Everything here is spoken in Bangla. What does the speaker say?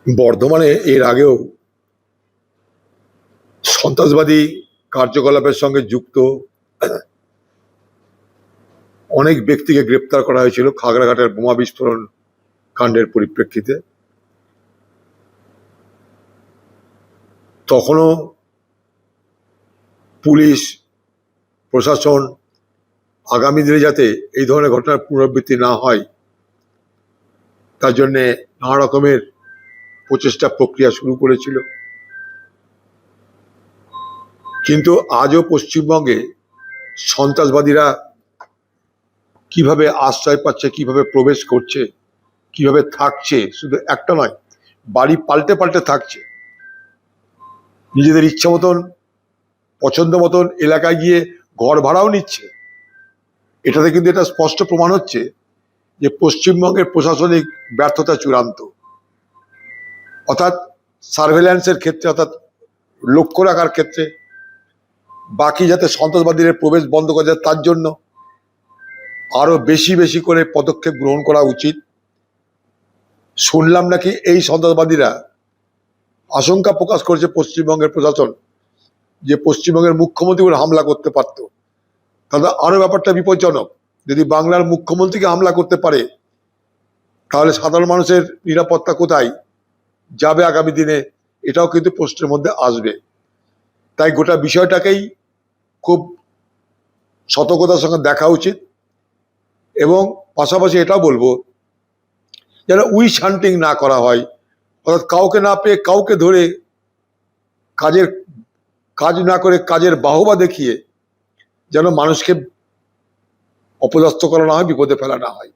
বর্ধমানে এর আগেও সন্ত্রাসবাদী কার্যকলাপের সঙ্গে যুক্ত অনেক ব্যক্তিকে গ্রেপ্তার করা হয়েছিল খাগড়াঘাটের বোমা বিস্ফোরণ কাণ্ডের পরিপ্রেক্ষিতে। তখনও পুলিশ প্রশাসন আগামী দিনে যাতে এই ধরনের ঘটনার পুনরাবৃত্তি না হয় তার জন্যে নানা রকমের প্রচেষ্টা প্রক্রিয়া শুরু করেছিল। কিন্তু আজও পশ্চিমবঙ্গে সন্ত্রাসবাদীরা কিভাবে আশ্রয় পাচ্ছে, কিভাবে প্রবেশ করছে, কিভাবে থাকছে, শুধু একটা নয়, বাড়ি পাল্টে পাল্টে থাকছে, নিজেদের ইচ্ছা মতন পছন্দ মতন এলাকায় গিয়ে ঘর ভাড়াও নিচ্ছে। এটাতে কিন্তু এটা স্পষ্ট প্রমাণ হচ্ছে যে পশ্চিমবঙ্গের প্রশাসনিক ব্যর্থতা চূড়ান্ত। অর্থাৎ সার্ভেলেন্সের ক্ষেত্রে, অর্থাৎ লক্ষ্য রাখার ক্ষেত্রে, বাকি যাতে সন্ত্রাসবাদীদের প্রবেশ বন্ধ করা যায় তার জন্য আরো বেশি বেশি করে পদক্ষেপ গ্রহণ করা উচিত। শুনলাম নাকি এই সন্ত্রাসবাদীরা আশঙ্কা প্রকাশ করেছে পশ্চিমবঙ্গের প্রশাসন যে পশ্চিমবঙ্গের মুখ্যমন্ত্রী উপর হামলা করতে পারত। তাহলে আরো ব্যাপারটা বিপজ্জনক। যদি বাংলার মুখ্যমন্ত্রীকে হামলা করতে পারে তাহলে সাধারণ মানুষের নিরাপত্তা কোথায় যাবে আগামী দিনে, এটাও কিন্তু প্রশ্নের মধ্যে আসবে। তাই গোটা বিষয়টাকেই খুব সতর্কতার সঙ্গে দেখা উচিত। এবং পাশাপাশি এটাও বলবো যেন উইশ হান্টিং না করা হয়, অর্থাৎ কাউকে না পেয়ে কাউকে ধরে কাজ না করে কাজের বাহবা দেখিয়ে যেন মানুষকে অপদস্থ করা না হয়, বিপদে ফেলা না হয়।